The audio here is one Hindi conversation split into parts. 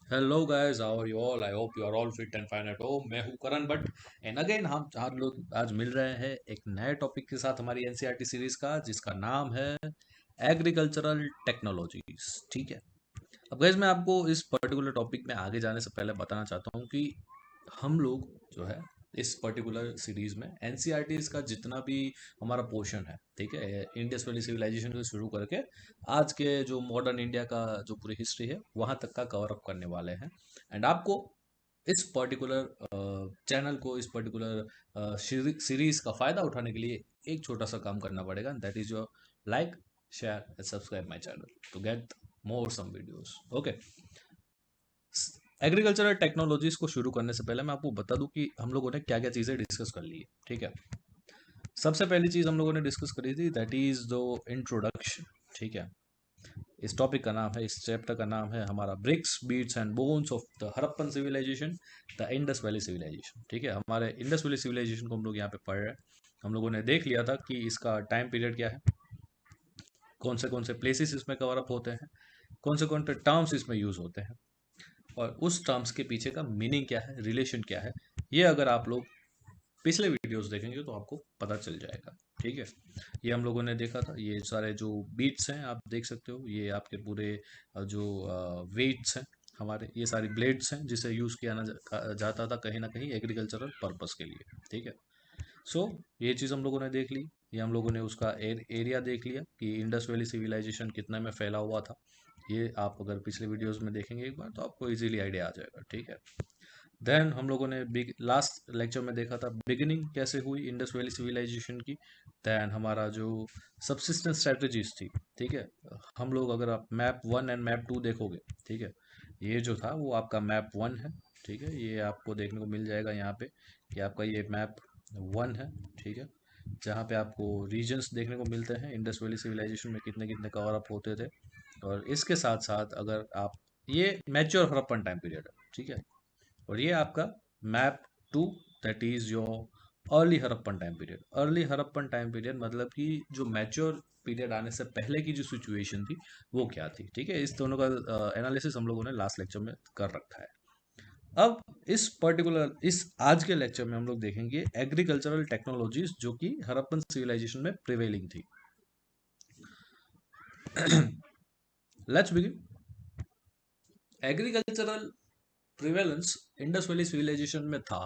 Hello guys, how are you all? I hope you are all fit and fine at home. मैं हूं करण भट्ट एंड अगेन हम चार लोग आज मिल रहे हैं एक नए टॉपिक के साथ हमारी एनसीईआरटी सीरीज का, जिसका नाम है एग्रीकल्चरल टेक्नोलॉजीज। ठीक है। अब गाइस, मैं आपको इस पर्टिकुलर टॉपिक में आगे जाने से पहले बताना चाहता हूँ कि हम लोग जो है इस पर्टिकुलर सीरीज में एनसीईआरटीज का जितना भी हमारा पोर्शन है, ठीक है, इंडस वैली सिविलाइजेशन से शुरू करके आज के जो मॉडर्न इंडिया का जो पूरी हिस्ट्री है वहां तक का कवर अप करने वाले हैं। एंड आपको इस पर्टिकुलर चैनल को, इस पर्टिकुलर सीरीज का फायदा उठाने के लिए एक छोटा सा काम करना पड़ेगा, that is your like, share and subscribe my channel to get more some videos. Okay. Agricultural technologies को शुरू करने से पहले मैं आपको बता दूं कि हम लोगों ने क्या क्या चीज़ें डिस्कस कर ली है। ठीक है। सबसे पहली चीज़ हम लोगों ने डिस्कस करी थी, दैट इज द इंट्रोडक्शन। ठीक है। इस टॉपिक का नाम है, इस चैप्टर का नाम है हमारा bricks beads and bones of the Harappan civilization, the Indus valley civilization. ठीक है। हमारे इंडस वैली सिविलाइजेशन को हम लोग यहाँ पे पढ़ रहे हैं। हम लोगों ने देख लिया था कि इसका टाइम पीरियड क्या है, कौन से प्लेसेस इसमें कवर अप होते हैं, कौन से टर्म्स इसमें यूज होते हैं, और उस टर्म्स के पीछे का मीनिंग क्या है, रिलेशन क्या है। ये अगर आप लोग पिछले वीडियोस देखेंगे तो आपको पता चल जाएगा। ठीक है। ये हम लोगों ने देखा था, ये सारे जो बीट्स हैं आप देख सकते हो, ये आपके पूरे जो वेट्स हैं हमारे, ये सारी ब्लेड्स हैं जिसे यूज़ किया जाता था कहीं ना कहीं एग्रीकल्चरल पर्पस के लिए। ठीक है। सो ये चीज़ हम लोगों ने देख ली। ये हम लोगों ने उसका एरिया देख लिया कि इंडस वैली सिविलाइजेशन कितना में फैला हुआ था। ये आप अगर पिछले वीडियोस में देखेंगे एक बार तो आपको इजीली आइडिया आ जाएगा। ठीक है। देन हम लोगों ने बिग लास्ट लेक्चर में देखा था बिगिनिंग कैसे हुई इंडस वैली सिविलाइजेशन की। देन हमारा जो सबसिस्टेंस स्ट्रेटजीज थी। ठीक है। हम लोग अगर आप मैप 1 एंड मैप 2 देखोगे, ठीक है, ये जो था वो आपका मैप 1 है। ठीक है। ये आपको देखने को मिल जाएगा यहाँ पे कि आपका ये मैप 1 है। ठीक है। जहाँ पे आपको रीजन्स देखने को मिलते हैं इंडस वैली सिविलाइजेशन में कितने कितने कवर अप होते थे। और इसके साथ साथ अगर आप, ये मैच्योर हड़प्पन टाइम पीरियड है। ठीक है। और ये आपका map 2, that is your early Harappan time period. Early Harappan time period मतलब कि जो मैच्योर पीरियड आने से पहले की जो सिचुएशन थी वो क्या थी। ठीक है। इस दोनों का एनालिसिस हम लोगों ने लास्ट लेक्चर में कर रखा है। अब इस आज के लेक्चर में हम लोग देखेंगे एग्रीकल्चरल टेक्नोलॉजीज जो कि हड़प्पन सिविलाइजेशन में प्रिवेलिंग थी। Let's begin. Agricultural prevalence Indus valley civilization में था,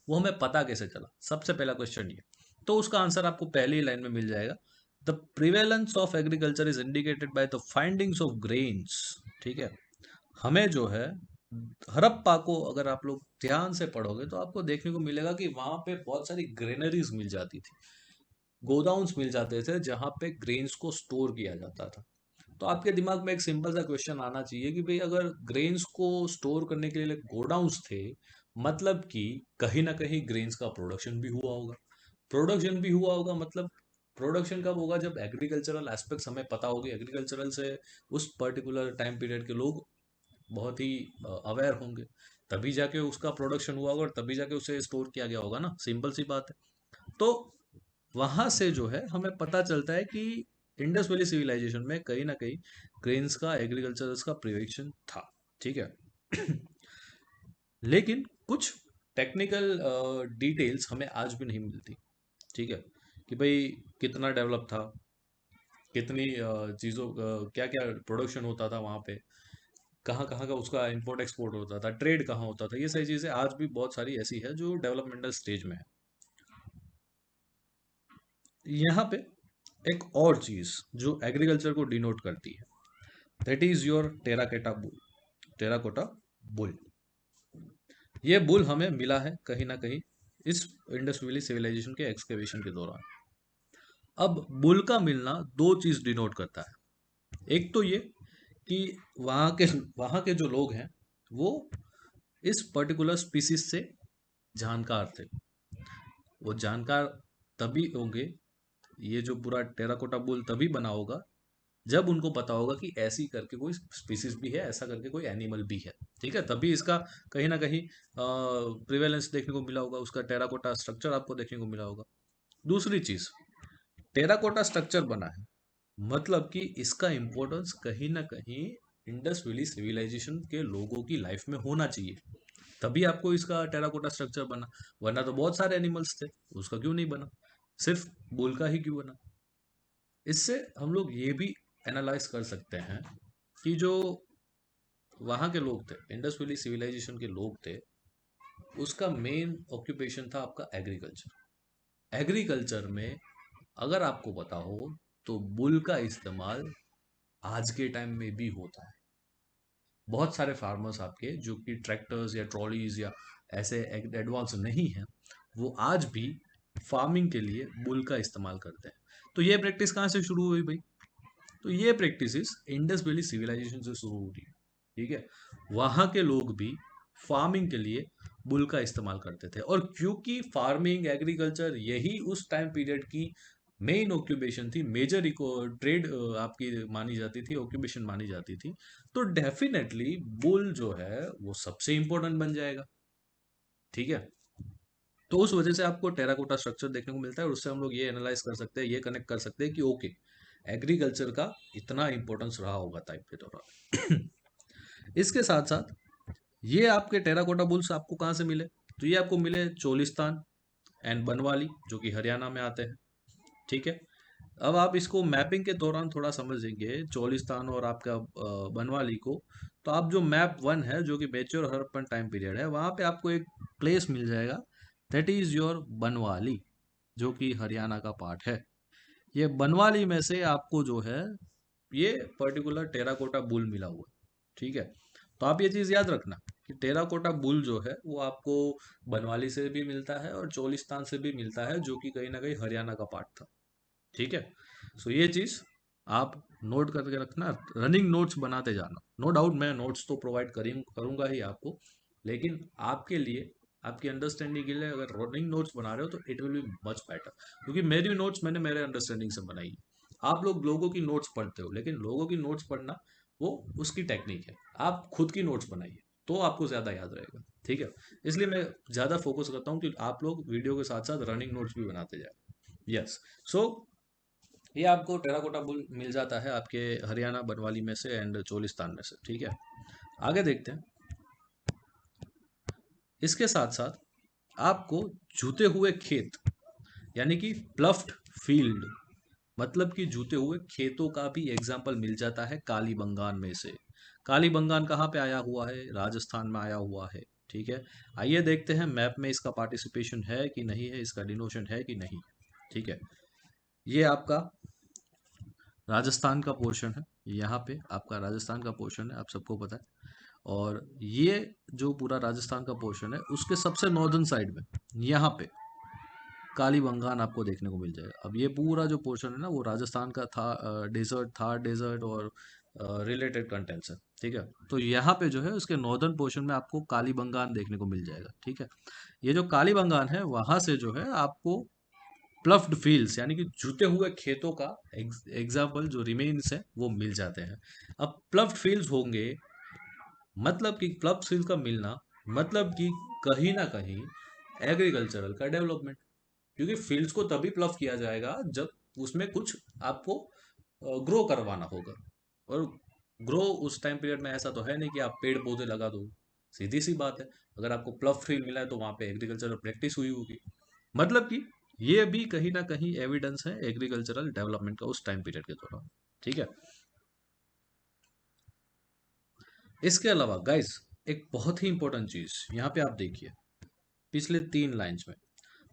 वो हमें पता कैसे चला? सबसे पहला क्वेश्चन ये। तो उसका आंसर आपको पहली लाइन में मिल जाएगा। The prevalence of agriculture is indicated by the findings of grains. ठीक है। हमें जो है हड़प्पा को अगर आप लोग ध्यान से पढ़ोगे तो आपको देखने को मिलेगा कि वहां पे बहुत सारी ग्रेनरीज मिल जाती थी, गोडाउन्स मिल जाते थे जहां पे ग्रेन्स को स्टोर किया जाता था। तो आपके दिमाग में एक सिंपल सा क्वेश्चन आना चाहिए कि भाई अगर ग्रेन्स को स्टोर करने के लिए गोडाउन्स थे, मतलब कि कहीं ना कहीं ग्रेन्स का प्रोडक्शन भी हुआ होगा। प्रोडक्शन भी हुआ होगा मतलब प्रोडक्शन कब होगा? जब एग्रीकल्चरल एस्पेक्ट्स हमें पता होगी, एग्रीकल्चरल से उस पर्टिकुलर टाइम पीरियड के लोग बहुत ही अवेयर होंगे, तभी जाके उसका प्रोडक्शन हुआ होगा और तभी जाके उसे स्टोर किया गया होगा ना। सिंपल सी बात है। तो वहां से जो है हमें पता चलता है कि इंडस वैली सिविलाइजेशन में कहीं ना कहीं ग्रेन्स का, एग्रीकल्चर का प्रिवेशन था। ठीक है। लेकिन कुछ टेक्निकल डिटेल्स हमें आज भी नहीं मिलती। ठीक है। कि भाई कितना डेवलप था, कितनी चीज़ों क्या क्या प्रोडक्शन होता था वहाँ पे, कहाँ कहाँ का उसका इंपोर्ट एक्सपोर्ट होता था, ट्रेड कहाँ होता था। ये सारी चीज़ें आज भी बहुत सारी ऐसी है जो डेवलपमेंटल स्टेज में है। यहाँ पे एक और चीज़ जो एग्रीकल्चर को डिनोट करती है, that is your terracotta bull. Terracotta bull, ये बुल हमें मिला है कहीं ना कहीं इस इंडस वैली सिविलाइजेशन के एक्सकेवेशन के दौरान। अब बुल का मिलना दो चीज डिनोट करता है। एक तो ये कि वहाँ के वहाँ के जो लोग हैं वो इस पर्टिकुलर स्पीसीज से जानकार थे। वो जानकार तभी होंगे, ये जो पूरा टेराकोटा बुल तभी बना होगा जब उनको पता होगा कि ऐसी करके कोई स्पीसीज भी है, ऐसा करके कोई एनिमल भी है। ठीक है। तभी इसका कहीं ना कहीं प्रिवेलेंस देखने को मिला होगा, उसका टेराकोटा स्ट्रक्चर आपको देखने को मिला होगा। दूसरी चीज, टेराकोटा स्ट्रक्चर बना है मतलब कि इसका इम्पोर्टेंस कहीं ना कहीं इंडस वैली सिविलाइजेशन के लोगों की लाइफ में होना चाहिए, तभी आपको इसका टेराकोटा स्ट्रक्चर बना। वरना तो बहुत सारे एनिमल्स थे, उसका क्यों नहीं बना, सिर्फ बुल का ही क्यों बना। इससे हम लोग ये भी एनालाइज कर सकते हैं कि जो वहाँ के लोग थे, इंडस वैली सिविलाइजेशन के लोग थे, उसका मेन ऑक्यूपेशन था आपका एग्रीकल्चर। एग्रीकल्चर में अगर आपको पता हो तो बुल का इस्तेमाल आज के टाइम में भी होता है। बहुत सारे फार्मर्स आपके जो कि ट्रैक्टर्स या ट्रॉलीज या ऐसे एडवांस नहीं हैं, वो आज भी फार्मिंग के लिए बुल का इस्तेमाल करते हैं। तो ये प्रैक्टिस कहाँ से शुरू हुई भाई? तो ये प्रैक्टिसेस इंडस वैली सिविलाइजेशन से शुरू हो रही है। ठीक है, वहाँ के लोग भी फार्मिंग के लिए बुल का इस्तेमाल करते थे, और क्योंकि फार्मिंग एग्रीकल्चर यही उस टाइम पीरियड की मेन ऑक्यूपेशन थी, मेजर ट्रेड आपकी मानी जाती थी, ऑक्यूपेशन मानी जाती थी, तो डेफिनेटली बुल जो है वो सबसे इंपॉर्टेंट बन जाएगा। ठीक है, तो उस वजह से आपको टेराकोटा स्ट्रक्चर देखने को मिलता है, और उससे हम लोग ये एनालाइज कर सकते हैं, ये कनेक्ट कर सकते हैं कि ओके, एग्रीकल्चर का इतना इंपॉर्टेंस रहा होगा टाइम के दौरान। इसके साथ साथ ये आपके टेराकोटा बुल्स आपको कहाँ से मिले? तो ये आपको मिले चोलिस्तान एंड बनवाली, जो कि हरियाणा में आते हैं। ठीक है, अब आप इसको मैपिंग के दौरान थोड़ा समझेंगे चोलिस्तान और आपका बनवाली को। तो आप जो मैप 1 है, जो कि मेच्योर हड़प्पन टाइम पीरियड है, वहाँ पे आपको एक प्लेस मिल जाएगा, दैट इज योर बनवाली, जो कि हरियाणा का पार्ट है। ये बनवाली में से आपको जो है ये पर्टिकुलर टेराकोटा बुल मिला हुआ है। ठीक है, तो आप ये चीज़ याद रखना कि टेराकोटा बुल जो है वो आपको बनवाली से भी मिलता है और चोलिस्तान से भी मिलता है, जो कि कहीं ना कहीं हरियाणा का पार्ट था। ठीक है, सो ये चीज़ आप नोट करके रखना, रनिंग नोट्स बनाते जाना। नो डाउट मैं नोट्स तो प्रोवाइड करूंगा ही आपको, लेकिन आपके लिए, आपकी अंडरस्टैंडिंग के लिए अगर रनिंग नोट्स बना रहे हो तो it will be much better, क्योंकि मेरी नोट्स मैंने मेरे अंडरस्टैंडिंग से बनाई है। आप लोग लोगों की नोट्स पढ़ते हो, लेकिन लोगों की नोट्स पढ़ना वो उसकी टेक्निक है, आप खुद की नोट्स बनाइए तो आपको ज़्यादा याद रहेगा। ठीक है, इसलिए मैं ज़्यादा फोकस करता हूँ कि आप लोग वीडियो के साथ साथ रनिंग नोट्स भी बनाते जाए। यस, सो ये आपको टेराकोटा बुल मिल जाता है आपके हरियाणा बनवाली में से एंड चोलिस्तान में से। ठीक है, आगे देखते हैं। इसके साथ साथ आपको जूते हुए खेत, यानी कि प्लफ्ड फील्ड, मतलब कि जूते हुए खेतों का भी एग्जाम्पल मिल जाता है कालीबंगान में से। कालीबंगान कहाँ पे आया हुआ है? राजस्थान में आया हुआ है। ठीक है, आइए देखते हैं मैप में इसका पार्टिसिपेशन है कि नहीं है, इसका डिनोशन है कि नहीं। ठीक है, ये आपका राजस्थान का पोर्शन है, यहाँ पे आपका राजस्थान का पोर्शन है, आप सबको पता है। और ये जो पूरा राजस्थान का पोर्शन है, उसके सबसे नॉर्दर्न साइड में यहाँ पे कालीबंगान आपको देखने को मिल जाएगा। अब ये पूरा जो पोर्शन है ना, वो राजस्थान का था, डेजर्ट, थार डेजर्ट और रिलेटेड कंटेंट्स है। ठीक है, तो यहाँ पे जो है उसके नॉर्दर्न पोर्शन में आपको कालीबंगान देखने को मिल जाएगा। ठीक है, ये जो कालीबंगान है वहां से जो है आपको प्लफ्ड फील्ड्स, यानी कि जुते हुए खेतों का एग्जाम्पल जो रिमेन्स है वो मिल जाते हैं। अब प्लफ्ड फील्ड्स होंगे, मतलब कि प्लफ्ड फील्ड का मिलना, मतलब कि कहीं ना कहीं एग्रीकल्चरल का डेवलपमेंट, क्योंकि फील्ड्स को तभी प्लफ किया जाएगा जब उसमें कुछ आपको ग्रो करवाना होगा। और ग्रो उस टाइम पीरियड में ऐसा तो है नहीं कि आप पेड़ पौधे लगा दो, सीधी सी बात है। अगर आपको प्लफ फील्ड मिला है तो वहां पे एग्रीकल्चरल प्रैक्टिस हुई होगी, मतलब कि ये भी कहीं ना कहीं एविडेंस है एग्रीकल्चरल डेवलपमेंट का उस टाइम पीरियड के दौरान। ठीक है, इसके अलावा गाइस एक बहुत ही इंपॉर्टेंट चीज यहाँ पे आप देखिए, पिछले 3 लाइंस में,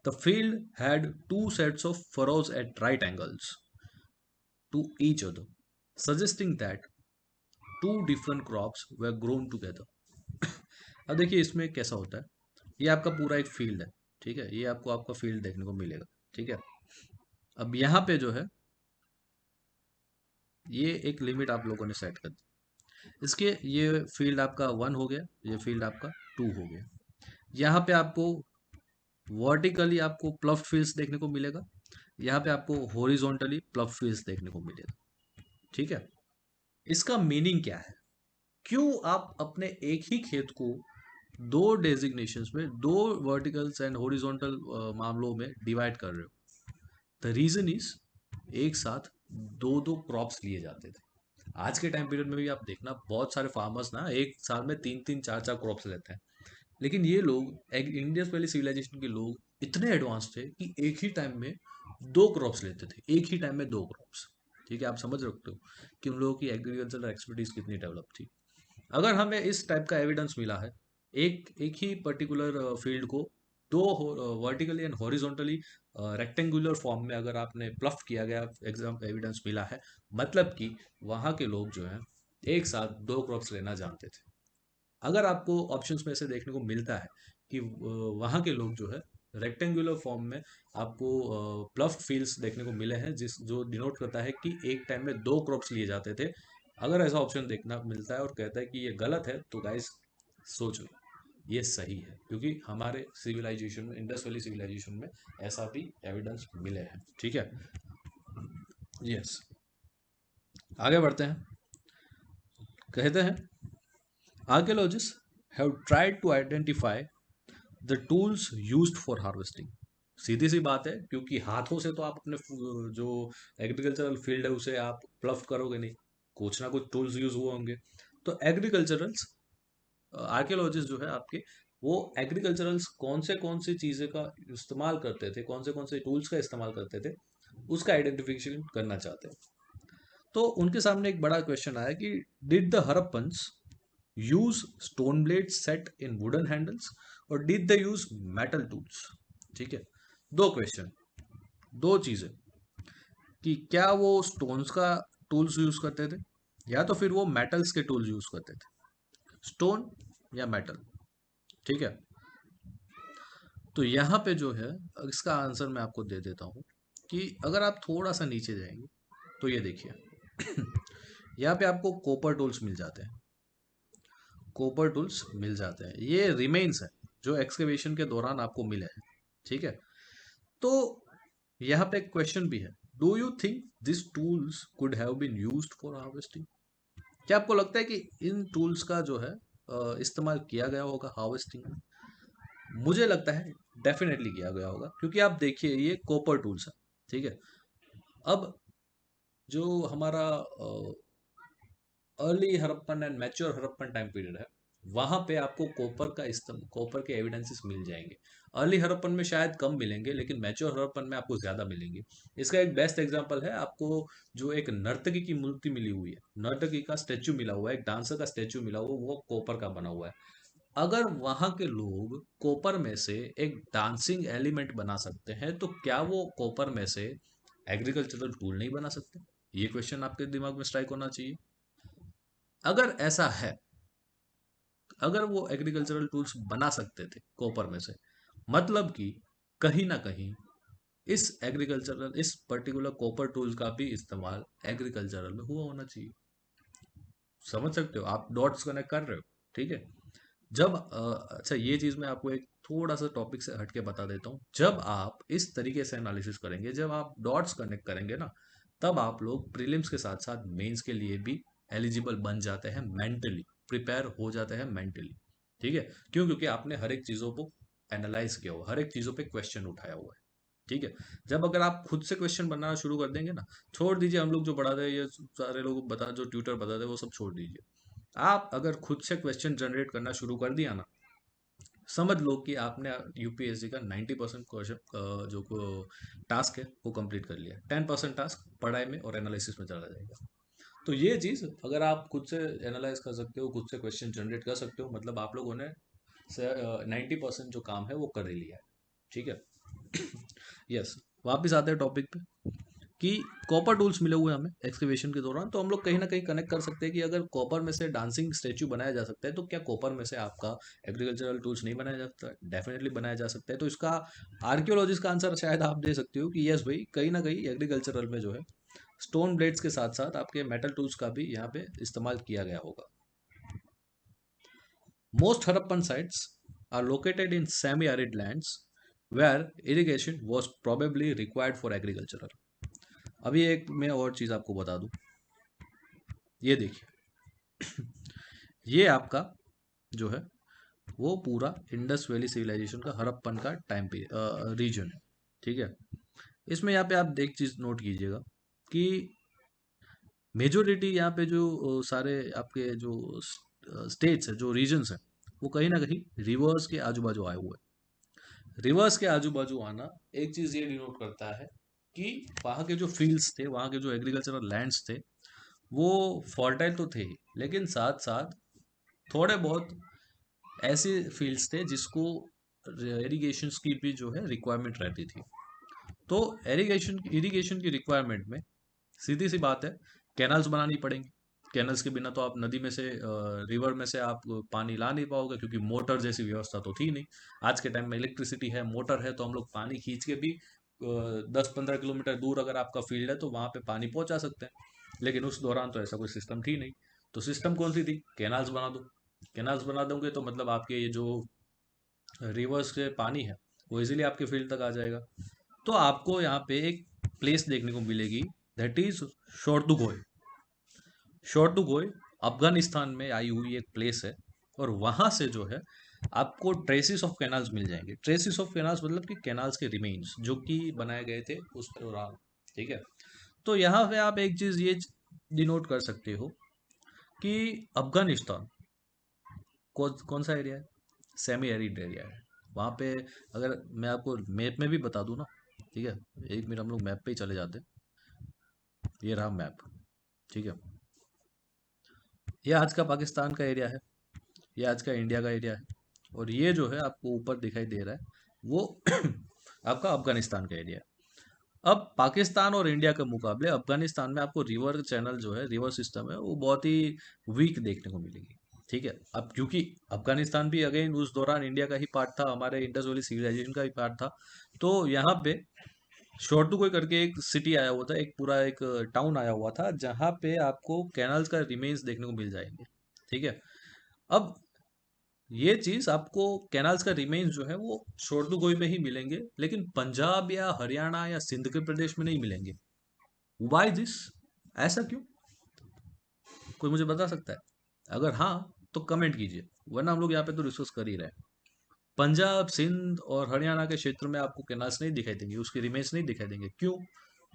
the field had 2 sets of furrows at right angles to each other, suggesting that 2 different crops were grown together. अब देखिए इसमें कैसा होता है, ये आपका पूरा एक फील्ड है। ठीक है, ये आपको आपका फील्ड देखने को मिलेगा। ठीक है, अब यहाँ पे जो है ये एक लिमिट आप लोगों ने सेट कर दी, इसके ये फील्ड आपका 1 हो गया, ये फील्ड आपका 2 हो गया। यहाँ पे आपको वर्टिकली आपको प्लफ्ड फील्ड्स देखने को मिलेगा, यहाँ पे आपको हॉरिजॉन्टली प्लफ्ड फील्ड्स देखने को मिलेगा। ठीक है, इसका मीनिंग क्या है? क्यों आप अपने एक ही खेत को दो डेजिग्नेशंस में, दो वर्टिकल्स एंड हॉरिजॉन्टल मामलों में डिवाइड कर रहे हो? द रीजन इज, एक साथ दो दो क्रॉप्स लिए जाते थे। आज के टाइम पीरियड में भी आप देखना बहुत सारे फार्मर्स ना एक साल में 3-3 4-4 क्रॉप्स लेते हैं। लेकिन ये लोग इंडियस वैली सिविलाइजेशन के लोग इतने एडवांस थे कि एक ही टाइम में 2 क्रॉप्स लेते थे, एक ही टाइम में 2 क्रॉप्स। ठीक है, आप समझ रखते हो कि उन लोगों की एग्रीकल्चरल एक्सपर्टीज कितनी डेवलप थी। अगर हमें इस टाइप का एविडेंस मिला है, एक एक ही पर्टिकुलर फील्ड को दो vertically and horizontally rectangular form में अगर आपने प्लफ किया गया एग्जाम एविडेंस मिला है, मतलब कि वहाँ के लोग जो हैं एक साथ 2 क्रॉप्स लेना जानते थे। अगर आपको ऑप्शंस में से देखने को मिलता है कि वहाँ के लोग जो है रेक्टेंगुलर फॉर्म में आपको प्लफ फील्ड्स देखने को मिले हैं, जिस जो डिनोट करता है कि एक टाइम में 2 क्रॉप्स लिए जाते थे। अगर ऐसा ऑप्शन देखना मिलता है और कहता है कि ये गलत है, तो गाइस सोचो, ये सही है, क्योंकि हमारे सिविलाइजेशन में, इंडस वैली सिविलाइजेशन में ऐसा भी एविडेंस मिले हैं। ठीक है, यस, आगे बढ़ते हैं। कहते हैं archaeologist have tried to identify the tools used for harvesting. सीधी सी बात है, क्योंकि हाथों से तो आप अपने जो एग्रीकल्चरल फील्ड है उसे आप प्लफ करोगे नहीं, कुछ ना कुछ टूल्स यूज हुए होंगे। तो एग्रीकल्चरल्स आर्कियोलॉजिस्ट जो है आपके, वो एग्रीकल्चरल्स कौन सी चीज़ें का इस्तेमाल करते थे, कौन से टूल्स का इस्तेमाल करते थे, उसका आइडेंटिफिकेशन करना चाहते हैं। तो उनके सामने एक बड़ा क्वेश्चन आया कि did the Harappans use stone blade set in wooden handles और did they use metal tools. ठीक है, दो क्वेश्चन, दो चीजें, कि क्या वो स्टोन्स का टूल्स यूज करते थे या तो फिर वो मेटल्स के टूल्स यूज करते थे, स्टोन या मेटल। ठीक है, तो यहाँ पे जो है इसका आंसर मैं आपको दे देता हूँ कि अगर आप थोड़ा सा नीचे जाएंगे तो ये देखिए यहाँ पे आपको कॉपर टूल्स मिल जाते हैं, कॉपर टूल्स मिल जाते हैं, ये रिमेन्स है जो एक्सकेवेशन के दौरान आपको मिले हैं। ठीक है, तो यहाँ पे एक क्वेश्चन भी है, do you think this tools could have been used for harvesting. क्या आपको लगता है कि इन टूल्स का जो है इस्तेमाल किया गया होगा हार्वेस्टिंग में? मुझे लगता है डेफिनेटली किया गया होगा, क्योंकि आप देखिए ये कॉपर टूल्स है। ठीक है, अब जो हमारा early Harappan and mature Harappan time period है, वहां पे आपको कॉपर के एविडेंसेस मिल जाएंगे। अर्ली हड़प्पन में शायद कम मिलेंगे, लेकिन मैच्योर हड़प्पन में आपको ज्यादा मिलेंगे। इसका एक बेस्ट एग्जांपल है आपको, जो एक नर्तकी की मूर्ति मिली हुई है, नर्तकी का स्टेच्यू मिला हुआ है, एक डांसर का स्टेच्यू मिला हुआ है, वो कॉपर का बना हुआ है। अगर वहां के लोग कॉपर में से एक डांसिंग एलिमेंट बना सकते हैं, तो क्या वो कॉपर में से एग्रीकल्चरल टूल नहीं बना सकते? ये क्वेश्चन आपके दिमाग में स्ट्राइक होना चाहिए। अगर ऐसा है, अगर वो एग्रीकल्चरल टूल्स बना सकते थे कॉपर में से, मतलब कि कहीं ना कहीं इस पर्टिकुलर कॉपर टूल्स का भी इस्तेमाल एग्रीकल्चरल में हुआ होना चाहिए। समझ सकते हो, आप डॉट्स कनेक्ट कर रहे हो। ठीक है, जब अच्छा, ये चीज मैं आपको एक थोड़ा सा टॉपिक से हटके बता देता हूँ। जब आप इस तरीके से एनालिसिस करेंगे, जब आप डॉट्स कनेक्ट करेंगे ना, तब आप लोग प्रीलिम्स के साथ साथ मेंस के लिए भी एलिजिबल बन जाते हैं, मेंटली प्रिपेयर हो जाते हैं मेंटली। ठीक है, क्यों? क्योंकि आपने हर एक चीजों को एनालाइज किया हुआ, हर एक चीजों पे क्वेश्चन उठाया हुआ है। ठीक है, जब अगर आप खुद से क्वेश्चन बनाना शुरू कर देंगे ना, छोड़ दीजिए हम लोग जो पढ़ाते हैं, ये सारे लोग बता जो ट्यूटर बताते हैं वो सब छोड़ दीजिए। आप अगर खुद से क्वेश्चन जनरेट करना शुरू कर दिया ना, समझ लो कि आपने यूपीएससी का 90% क्वेश्चन जो टास्क है वो कंप्लीट कर लिया, 10% टास्क पढ़ाई में और एनालिसिस में चला जाएगा। तो ये चीज़ अगर आप खुद से एनालाइज कर सकते हो, खुद से क्वेश्चन जनरेट कर सकते हो, मतलब आप लोगों ने 90% जो काम है वो कर ही लिया है। ठीक है, यस, वापिस आते हैं टॉपिक पे कि कॉपर टूल्स मिले हुए हैं हमें एक्सकवेशन के दौरान, तो हम लोग कहीं ना कहीं कनेक्ट कर सकते हैं कि अगर कॉपर में से डांसिंग स्टेच्यू बनाया जा सकता है, तो क्या कॉपर में से आपका एग्रीकल्चरल टूल्स नहीं बनाया जा सकता है? डेफिनेटली बनाया जा सकता है। तो इसका आर्कियोलॉजिस्ट का आंसर शायद आप दे सकते हो कि यस भाई, कहीं ना कहीं एग्रीकल्चरल में जो है स्टोन ब्लेड्स के साथ साथ आपके मेटल टूल्स का भी यहाँ पे इस्तेमाल किया गया होगा। Most Harappan sites are located in semi arid lands where irrigation was probably required for agricultural। अभी एक मैं और चीज़ आपको बता दूं, ये देखिए ये आपका जो है वो पूरा इंडस वैली सिविलाइजेशन का हड़प्पन का टाइम पे रीजन है। ठीक है, इसमें यहाँ पे आप एक चीज़ नोट कीजिएगा कि मेजोरिटी यहाँ पे जो सारे आपके जो स्टेट्स है, जो रीजन्स है, वो कहीं ना कहीं रिवर्स के आजू बाजू आए हुए हैं। रिवर्स के आजू बाजू आना एक चीज ये डिनोट करता है कि वहाँ के जो फील्ड्स थे, वहाँ के जो एग्रीकल्चरल लैंड्स थे, वो फर्टाइल तो थे ही, लेकिन साथ साथ थोड़े बहुत ऐसे फील्ड्स थे जिसको इरिगेशन की भी जो है रिक्वायरमेंट रहती थी। तो इरिगेशन इरिगेशन की रिक्वायरमेंट में सीधी सी बात है, कैनाल्स बनानी पड़ेंगी। कैनल्स के बिना तो आप नदी में से, रिवर में से आप पानी ला नहीं पाओगे, क्योंकि मोटर जैसी व्यवस्था तो थी नहीं। आज के टाइम में इलेक्ट्रिसिटी है, मोटर है, तो हम लोग पानी खींच के भी 10-15 किलोमीटर दूर अगर आपका फील्ड है तो वहां पे पानी पहुंचा सकते हैं। लेकिन उस दौरान तो ऐसा कोई सिस्टम थी नहीं। तो सिस्टम कौन सी थी? कैनाल्स बना दो। कैनाल्स बना दोगे तो मतलब आपके ये जो रिवर्स के पानी है, वो इजीली आपके फील्ड तक आ जाएगा। तो आपको यहाँ पे एक प्लेस देखने को मिलेगी, दैट इज शोर्दुगोय। शोर्दुगोय अफगानिस्तान में आई हुई एक प्लेस है, और वहां से जो है आपको ट्रेसिस ऑफ कैनाल्स मिल जाएंगे। ट्रेसिस ऑफ कैनाल्स मतलब कि कैनाल्स के रिमेन्स जो कि बनाए गए थे उस दौरान। ठीक है। तो यहाँ पे आप एक चीज ये डिनोट कर सकते हो कि अफगानिस्तान कौन सा एरिया है? सेमी एरिड एरिया है। वहाँ पे अगर मैं आपको मैप में भी बता दूँ ना, ठीक है, एक मिनट हम लोग मैप पे ही चले जाते हैं। ये रहा मैप। ठीक है। ये आज का पाकिस्तान का एरिया है, ये आज का इंडिया का एरिया है, और ये जो है आपको ऊपर दिखाई दे रहा है, वो आपका अफगानिस्तान का एरिया है। अब पाकिस्तान और इंडिया के मुकाबले अफगानिस्तान में आपको रिवर चैनल जो है, रिवर सिस्टम है, वो बहुत ही वीक देखने को मिलेगी। ठीक है। अब क्योंकि अफगानिस्तान भी अगेन उस दौरान इंडिया का ही पार्ट था, हमारे इंडस वैली सिविलाइजेशन का ही पार्ट था। तो यहाँ पे शोर्टुकोई करके एक सिटी आया हुआ था, एक पूरा एक टाउन आया हुआ था, जहाँ पे आपको कैनाल्स का रिमेन्स देखने को मिल जाएंगे। ठीक है। अब ये चीज आपको कैनाल्स का रिमेन्स जो है वो शोर्दुगोई में ही मिलेंगे, लेकिन पंजाब या हरियाणा या सिंध के प्रदेश में नहीं मिलेंगे। Why this? ऐसा क्यों? कोई मुझे बता सकता है? अगर हाँ तो कमेंट कीजिए, वरना हम लोग यहाँ पे तो डिस्कस कर ही रहे हैं। पंजाब, सिंध और हरियाणा के क्षेत्र में आपको कैनाल्स नहीं दिखाई देंगे, उसके रिमेन्स नहीं दिखाई देंगे। क्यों?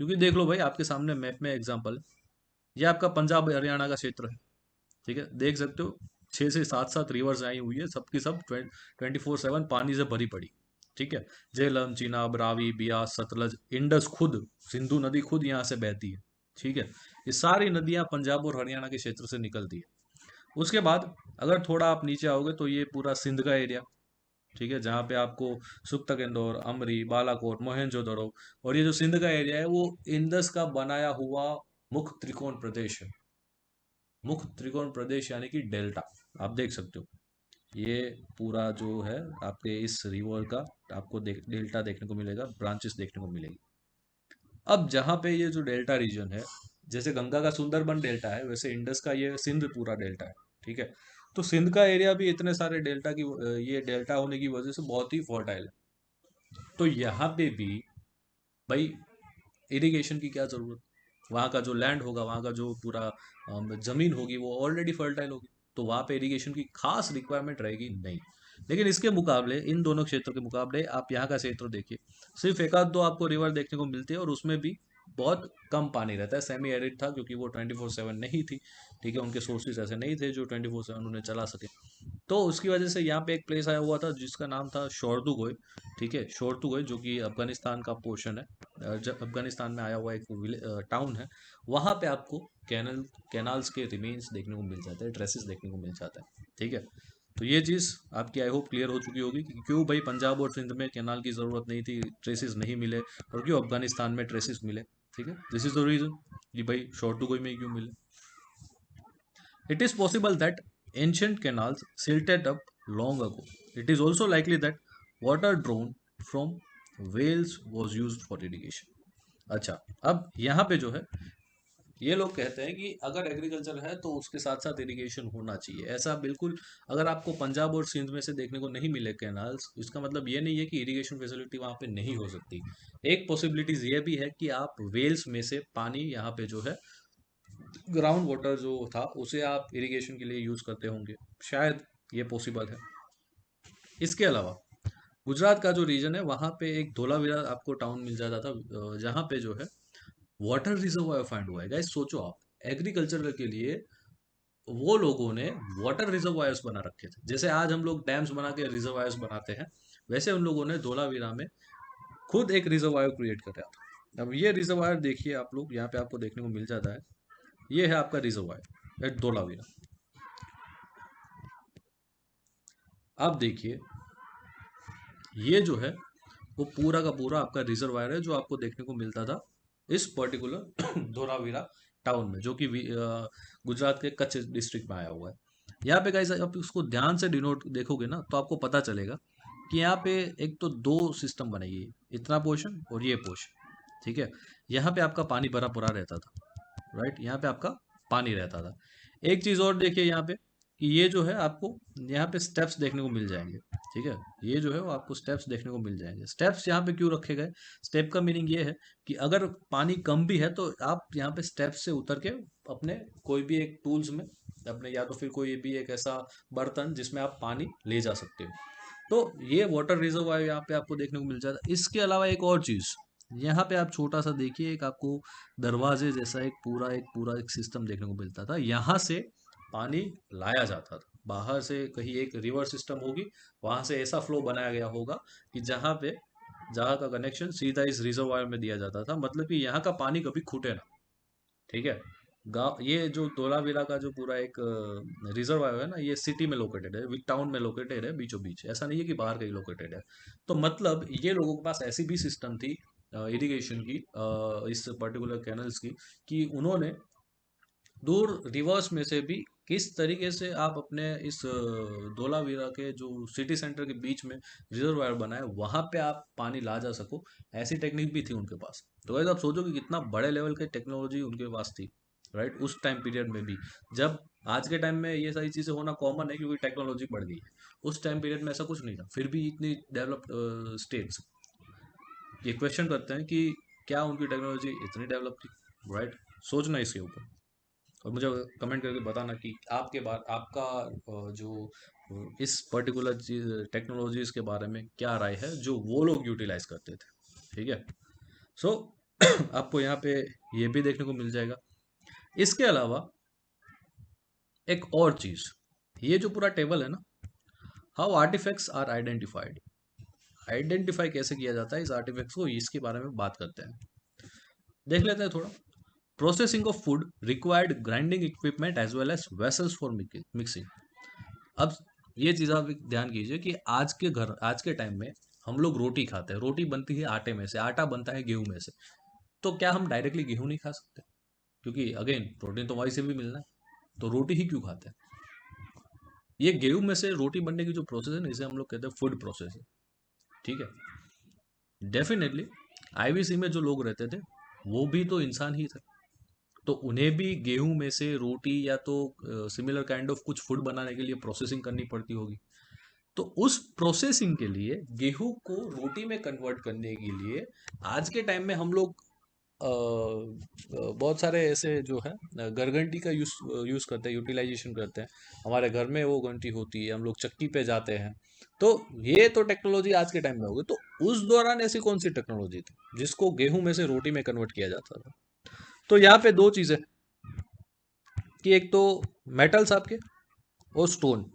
क्योंकि देख लो भाई, आपके सामने मैप में एग्जाम्पल, ये आपका पंजाब हरियाणा का क्षेत्र है। ठीक है, देख सकते हो, 6 से 7 रिवर्स आई हुई है, सबकी सब 24/7 पानी से भरी पड़ी। ठीक है। झेलम, चिनाब, रावी, बियास, सतलज, इंडस खुद, सिंधु नदी खुद यहाँ से बहती है। ठीक है। ये सारी नदियां पंजाब और हरियाणा के क्षेत्र से निकलती है। उसके बाद अगर थोड़ा आप नीचे आओगे तो ये पूरा सिंध का एरिया। ठीक है, जहाँ पे आपको सुख्ता इंदौर, अमरी, बालाकोट, मोहनजोदड़ो, और ये जो सिंध का एरिया है वो इंडस का बनाया हुआ मुख्य त्रिकोण प्रदेश है। मुख्य त्रिकोण प्रदेश यानी कि डेल्टा। आप देख सकते हो, ये पूरा जो है आपके इस रिवर का आपको डेल्टा देखने को मिलेगा, ब्रांचेस देखने को मिलेगी। अब जहाँ पे ये जो डेल्टा रीजन है, जैसे गंगा का सुंदरबन डेल्टा है, वैसे इंडस का ये सिंध पूरा डेल्टा है। ठीक है। तो सिंध का एरिया भी इतने सारे डेल्टा की, ये डेल्टा होने की वजह से बहुत ही फर्टाइल है। तो यहाँ पे भी भाई इरिगेशन की क्या जरूरत? वहाँ का जो लैंड होगा, वहाँ का जो पूरा जमीन होगी, वो ऑलरेडी फर्टाइल होगी, तो वहाँ पे इरिगेशन की खास रिक्वायरमेंट रहेगी नहीं। लेकिन इसके मुकाबले, इन दोनों क्षेत्रों के मुकाबले आप यहाँ का क्षेत्र देखिए, सिर्फ एक आध दो आपको रिवर देखने को मिलती है, और उसमें भी बहुत कम पानी रहता है। सेमी एरिड था क्योंकि वो 24/7 नहीं थी। ठीक है, उनके सोर्सेज ऐसे नहीं थे जो 24/7 उन्हें चला सके। तो उसकी वजह से यहाँ पे एक प्लेस आया हुआ था जिसका नाम था शोर्दुगोय। ठीक है, शोर्दुगोय जो कि अफगानिस्तान का पोर्शन है, जब अफगानिस्तान में आया हुआ एक टाउन है, वहाँ पे आपको कैनाल्स के रिमेन्स देखने को मिल जाते हैं, ट्रेसेस देखने को मिल जाता है। ठीक है। तो ये चीज़ आपकी आई होप क्लियर हो चुकी होगी कि क्यों भाई पंजाब और सिंध में कैनाल की ज़रूरत नहीं थी, ट्रेसेस नहीं मिले, और क्यों अफगानिस्तान में ट्रेसेस मिले। ठीक है, दिस इज द रीजन कि भाई शोर्दुगोय में क्यों मिले। It is possible that ancient canals silted up long ago. It is also likely that water drawn from whales was used for irrigation. अच्छा, अब यहाँ पे जो है, ये लोग कहते हैं कि अगर एग्रीकल्चर है तो उसके साथ साथ इरिगेशन होना चाहिए। ऐसा बिल्कुल, अगर आपको पंजाब और सिंध में से देखने को नहीं मिले कैनाल्स, इसका मतलब ये नहीं है कि इरिगेशन फैसिलिटी वहाँ पे नहीं हो सकती। एक पॉसिबिलिटीज ये भी है कि आप वेल्स में से पानी यहाँ पे जो है, ग्राउंड वाटर जो था, उसे आप इरिगेशन के लिए यूज करते होंगे, शायद ये पॉसिबल है। इसके अलावा गुजरात का जो रीजन है, वहाँ पे एक धोलावीरा आपको टाउन मिल जाता था, जहाँ पे जो है वाटर रिजर्वायर फाइंड हुआ है। गाइस सोचो आप, एग्रीकल्चर के लिए वो लोगों ने वाटर रिजर्वायर्स बना रखे थे। जैसे आज हम लोग डैम्स बना के रिजर्वायर्स बनाते हैं, वैसे उन लोगों ने धोलावीरा में खुद एक रिजर्वायर क्रिएट कर रहा था। अब ये रिजर्वायर देखिए आप लोग, यहाँ पे आपको देखने को मिल जाता है। ये है आपका रिजर्वायर एट धोलावीरा। अब देखिए ये जो है वो पूरा का पूरा आपका रिजर्वायर है जो आपको देखने को मिलता था इस पर्टिकुलर धोलावीरा टाउन में, जो कि गुजरात के कच्छ डिस्ट्रिक्ट में आया हुआ है। यहाँ पे गाइस आप उसको ध्यान से डिनोट देखोगे ना तो आपको पता चलेगा कि यहाँ पे एक तो दो सिस्टम बनेगी, इतना पोर्शन और ये पोर्शन, ठीक है। यहाँ पे आपका पानी भरा पूरा रहता था, राइट, यहाँ पे आपका पानी रहता था। एक चीज और देखिए यहाँ पे कि ये जो है आपको यहाँ पे स्टेप्स देखने को मिल जाएंगे, ठीक है। ये जो है वो आपको स्टेप्स देखने को मिल जाएंगे। स्टेप्स यहाँ पे क्यों रखे गए? स्टेप का मीनिंग ये है कि अगर पानी कम भी है तो आप यहाँ पे स्टेप्स से उतर के अपने कोई भी एक टूल्स में अपने, या तो फिर कोई भी एक ऐसा बर्तन जिसमें आप पानी ले जा सकते हो। तो ये वाटर रिजर्वायर यहाँ पे आपको देखने को मिल जाता है। इसके अलावा एक और चीज यहाँ पे आप छोटा सा देखिए, एक आपको दरवाजे जैसा एक पूरा एक सिस्टम देखने को मिलता था। यहाँ से पानी लाया जाता था, बाहर से कहीं एक रिवर सिस्टम होगी, वहां से ऐसा फ्लो बनाया गया होगा कि जहाँ का कनेक्शन सीधा इस रिजर्वायर में दिया जाता था, मतलब कि यहाँ का पानी कभी खूटे ना, ठीक है। गाँव, ये जो धोलावीरा का जो पूरा एक रिजर्वायर है ना, ये सिटी में लोकेटेड है, विक टाउन में लोकेटेड है, बीचों बीच, ऐसा नहीं है कि बाहर कहीं लोकेटेड है। तो मतलब ये लोगों के पास ऐसी भी सिस्टम थी इरिगेशन की, इस पर्टिकुलर कैनल्स की, कि उन्होंने दूर रिवर्स में से भी किस तरीके से आप अपने इस धोलावीरा के जो सिटी सेंटर के बीच में रिजर्वायर बनाए वहां पे आप पानी ला जा सको, ऐसी टेक्निक भी थी उनके पास। तो वैसे आप सोचो कि कितना बड़े लेवल की टेक्नोलॉजी उनके पास थी, राइट, उस टाइम पीरियड में भी। जब आज के टाइम में ये सारी चीजें होना कॉमन है क्योंकि टेक्नोलॉजी बढ़ गई है, उस टाइम पीरियड में ऐसा कुछ नहीं था, फिर भी इतनी डेवलप्ड स्टेट्स ये क्वेश्चन करते हैं कि क्या उनकी टेक्नोलॉजी इतनी डेवलप थी, राइट। सोचना इसके ऊपर और मुझे कमेंट करके बताना कि आपके बार आपका जो इस पर्टिकुलर टेक्नोलॉजीज के बारे में क्या राय है जो वो लोग यूटिलाइज करते थे, ठीक है। सो आपको यहाँ पे ये भी देखने को मिल जाएगा। इसके अलावा एक और चीज, ये जो पूरा टेबल है ना, how artifacts are identified, identify कैसे किया जाता है इस आर्टिफैक्ट्स को, इसके बारे में बात करते हैं, देख लेते हैं थोड़ा। Processing of food required grinding equipment as well as vessels for mixing. अब ये चीज आप एक ध्यान कीजिए कि आज के टाइम में हम लोग रोटी खाते हैं, रोटी बनती है आटे में से, आटा बनता है गेहूं में से। तो क्या हम डायरेक्टली गेहूं नहीं खा सकते? क्योंकि अगेन प्रोटीन तो वहीं से भी मिलना है, तो रोटी ही क्यों खाते हैं? ये गेहूं में से रोटी बनने की जो प्रोसेस है ना, इसे हम लोग कहते हैं फूड प्रोसेस है, ठीक है। डेफिनेटली आईवीसी में जो लोग रहते थे वो भी तो इंसान ही थे, तो उन्हें भी गेहूं में से रोटी या तो सिमिलर काइंड ऑफ कुछ फूड बनाने के लिए प्रोसेसिंग करनी पड़ती होगी। तो उस प्रोसेसिंग के लिए गेहूं को रोटी में कन्वर्ट करने के लिए आज के टाइम में हम लोग बहुत सारे ऐसे जो है गरगंटी का यूज करते हैं, यूटिलाइजेशन करते हैं। हमारे घर में वो घंटी होती है, हम लोग चक्की पे जाते हैं। तो ये तो टेक्नोलॉजी आज के टाइम में होगी, तो उस दौरान ऐसी कौन सी टेक्नोलॉजी थी जिसको गेहूं में से रोटी में कन्वर्ट किया जाता था? तो यहाँ पे दो चीजें कि एक तो मेटल्स आपके और स्टोन,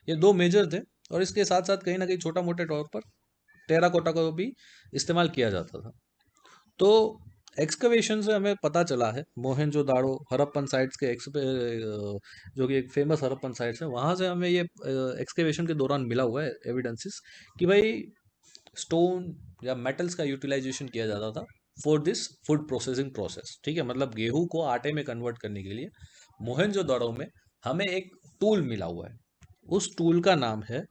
ये दो मेजर थे। और इसके साथ साथ कहीं ना कहीं छोटा मोटे तौर पर टेराकोटा का भी इस्तेमाल किया जाता था। तो एक्सकवेशन से हमें पता चला है, मोहनजोदाड़ो हड़प्पन साइट्स के जो कि एक फेमस हड़प्पन साइट्स है, वहां से हमें ये एक्सकवेशन के दौरान मिला हुआ है एविडेंसेस कि भाई स्टोन या मेटल्स का यूटिलाइजेशन किया जाता था for this food processing process, ठीक है। मतलब गेहूं को आटे में कन्वर्ट करने के लिए मोहनजोदाड़ो में हमें एक टूल मिला हुआ है। उस टूल का नाम है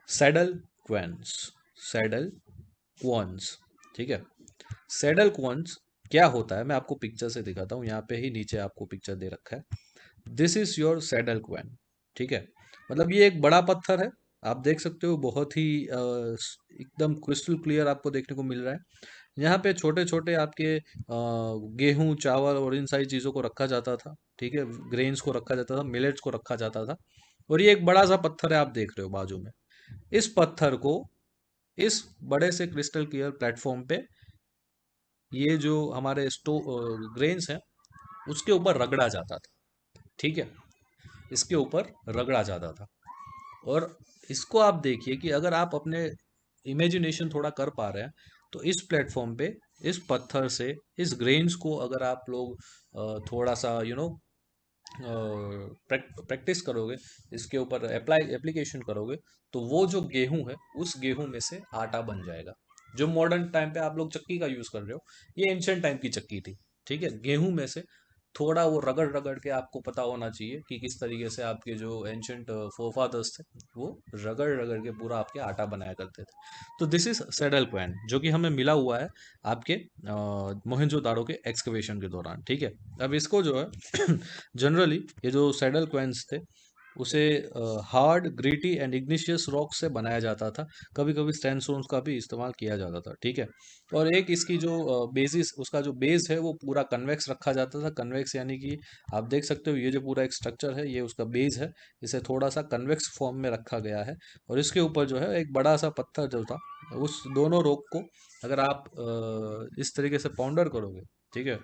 सैडल क्वेंस, सैडल क्वेंस, ठीक है। सैडल क्वेंस क्या होता है मैं आपको पिक्चर से दिखाता हूँ, यहाँ पे ही नीचे आपको पिक्चर दे रखा है। दिस इज योर सैडल क्वेन, ठीक है। मतलब ये एक बड़ा पत्थर है, आप देख सकते हो, बहुत ही एकदम क्रिस्टल क्लियर आपको देखने को मिल रहा है। यहाँ पे छोटे छोटे आपके गेहूं चावल और इन सारी चीज़ों को रखा जाता था, ठीक है। ग्रेन्स को रखा जाता था, मिलेट्स को रखा जाता था। और ये एक बड़ा सा पत्थर है, आप देख रहे हो बाजू में। इस पत्थर को इस बड़े से क्रिस्टल क्लियर प्लेटफॉर्म पे ये जो हमारे ग्रेन्स हैं उसके ऊपर रगड़ा जाता था, ठीक है, इसके ऊपर रगड़ा जाता था। और इसको आप देखिए कि अगर आप अपने इमेजिनेशन थोड़ा कर पा रहे हैं तो इस प्लेटफॉर्म पे इस पत्थर से इस ग्रेन्स को अगर आप लोग थोड़ा सा प्रैक्टिस करोगे, इसके ऊपर एप्लीकेशन करोगे, तो वो जो गेहूं है उस गेहूं में से आटा बन जाएगा। जो मॉडर्न टाइम पे आप लोग चक्की का यूज कर रहे हो, ये एंशियंट टाइम की चक्की थी, ठीक है। गेहूं में से थोड़ा वो रगड़ रगड़ के आपको पता होना चाहिए कि किस तरीके से आपके जो एंशियंट फोरफादर्स थे वो रगड़ रगड़ के पूरा आपके आटा बनाया करते थे। तो दिस इज सैडल क्वैन जो कि हमें मिला हुआ है आपके मोहनजोदाड़ो के एक्सकवेशन के दौरान, ठीक है। अब इसको जो है जनरली ये जो सैडल क्वेंस थे उसे hard gritty and igneous rock से बनाया जाता था। कभी कभी सैंडस्टोन्स का भी इस्तेमाल किया जाता था, ठीक है। और एक इसकी जो बेसिस उसका जो बेस है वो पूरा कन्वेक्स रखा जाता था। कन्वेक्स यानी कि आप देख सकते हो ये जो पूरा एक स्ट्रक्चर है ये उसका बेस है, इसे थोड़ा सा कन्वेक्स फॉर्म में रखा गया है। और इसके ऊपर जो है एक बड़ा सा पत्थर जो था, उस दोनों रॉक को अगर आप इस तरीके से पाउंडर करोगे, ठीक है,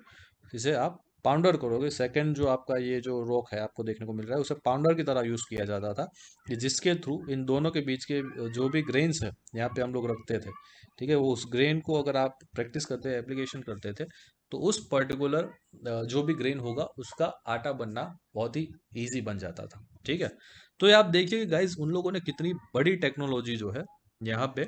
इसे आप पाउंडर करोगे, सेकंड जो आपका ये जो रॉक है आपको देखने को मिल रहा है उसे पाउंडर की तरह यूज किया जाता था, कि जिसके थ्रू इन दोनों के बीच के जो भी ग्रेन्स है यहाँ पे हम लोग रखते थे, ठीक है, वो उस ग्रेन को अगर आप प्रैक्टिस करते एप्लीकेशन करते थे तो उस पर्टिकुलर जो भी ग्रेन होगा उसका आटा बनना बहुत ही ईजी बन जाता था, ठीक है। तो ये आप देखिए गाइज उन लोगों ने कितनी बड़ी टेक्नोलॉजी जो है यहाँ पे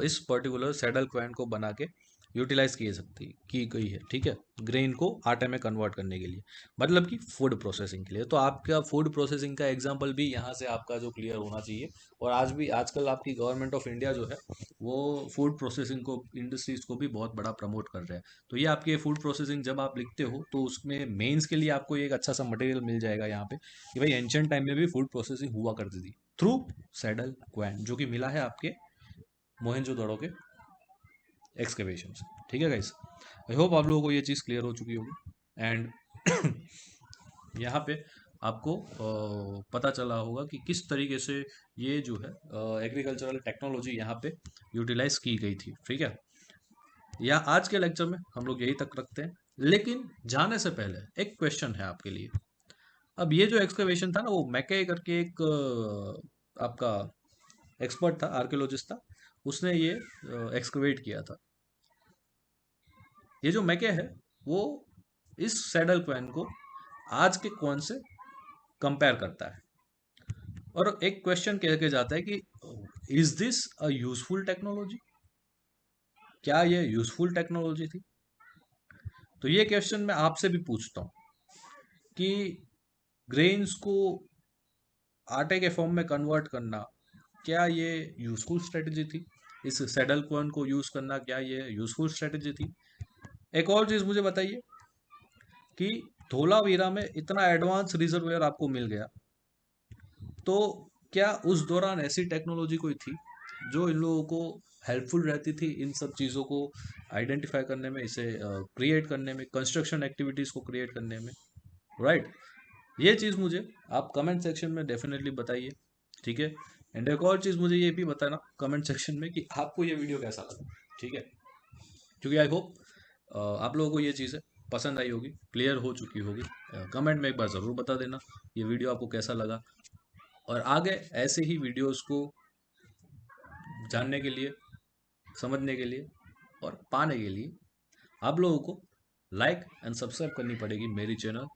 इस पर्टिकुलर सैडल क्वैन को बना के यूटिलाइज की गई है, ठीक है, ग्रेन को आटे में कन्वर्ट करने के लिए, मतलब कि फूड प्रोसेसिंग के लिए। तो आपका फूड प्रोसेसिंग का एग्जांपल भी यहाँ से आपका जो क्लियर होना चाहिए। और आज भी आजकल आपकी गवर्नमेंट ऑफ इंडिया जो है वो फूड प्रोसेसिंग को इंडस्ट्रीज को भी बहुत बड़ा प्रमोट कर रहे हैं। तो ये आपके फूड प्रोसेसिंग जब आप लिखते हो तो उसमें मेंस के लिए आपको एक अच्छा सा मटेरियल मिल जाएगा यहाँ पे कि भाई एंशियंट टाइम में भी फूड प्रोसेसिंग हुआ करती थी थ्रू सैडल क्वैन, जो कि मिला है आपके मोहनजोदड़ो के एक्सकेवेशन से, ठीक है गाइस। आई होप आप लोगों को ये चीज़ क्लियर हो चुकी होगी। एंड यहाँ पे आपको पता चला होगा कि किस तरीके से ये जो है एग्रीकल्चरल टेक्नोलॉजी यहाँ पे यूटिलाइज की गई थी, ठीक है। या आज के लेक्चर में हम लोग यही तक रखते हैं, लेकिन जाने से पहले एक क्वेश्चन है आपके लिए। अब ये जो एक्सकवेशन था ना वो मैके करके एक आपका एक्सपर्ट था, आर्कियोलॉजिस्ट था, उसने ये एक्सकवेट किया था। ये जो मैके है वो इस सैडल क्वैन को आज के कौन से कंपेयर करता है। और एक क्वेश्चन कह के जाता है कि is this a useful technology, क्या ये यूजफुल टेक्नोलॉजी थी। तो ये क्वेश्चन मैं आपसे भी पूछता हूँ कि ग्रेन्स को आटे के फॉर्म में कन्वर्ट करना, क्या ये यूजफुल स्ट्रेटजी थी। इस सैडल क्वैन को यूज करना, क्या ये यूजफुल स्ट्रेटजी थी। एक और चीज मुझे बताइए कि धोलावीरा में इतना एडवांस रिजर्वेयर आपको मिल गया, तो क्या उस दौरान ऐसी टेक्नोलॉजी कोई थी जो इन लोगों को हेल्पफुल रहती थी इन सब चीज़ों को आइडेंटिफाई करने में, इसे क्रिएट करने में, कंस्ट्रक्शन एक्टिविटीज़ को क्रिएट करने में, राइट। ये चीज़ मुझे आप कमेंट सेक्शन में डेफिनेटली बताइए, ठीक है। एंड एक और चीज़ मुझे ये भी बताना कमेंट सेक्शन में कि आपको ये वीडियो कैसा लगा, ठीक है। क्योंकि आई होप आप लोगों को ये चीज़ें पसंद आई होगी, क्लियर हो चुकी होगी। कमेंट में एक बार ज़रूर बता देना ये वीडियो आपको कैसा लगा। और आगे ऐसे ही वीडियोस को जानने के लिए, समझने के लिए और पाने के लिए आप लोगों को लाइक एंड सब्सक्राइब करनी पड़ेगी मेरी चैनल,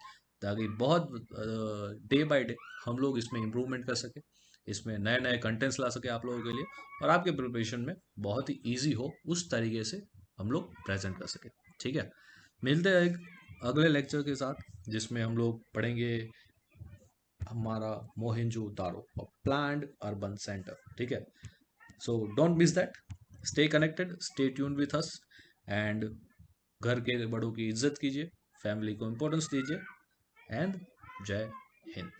ताकि बहुत डे बाय डे हम लोग इसमें इम्प्रूवमेंट कर सके, इसमें नए नए कंटेंट्स ला सके आप लोगों के लिए, और आपके प्रिपरेशन में बहुत ही ईजी हो उस तरीके से हम लोग प्रेजेंट कर सके, ठीक है। मिलते हैं एक अगले लेक्चर के साथ जिसमें हम लोग पढ़ेंगे हमारा मोहेंजोदारो प्लान्ड अर्बन सेंटर, ठीक है। So don't miss that, stay connected, stay tune with us. And घर के बड़ों की इज्जत कीजिए, फैमिली को इम्पोर्टेंस दीजिए। एंड जय हिंद।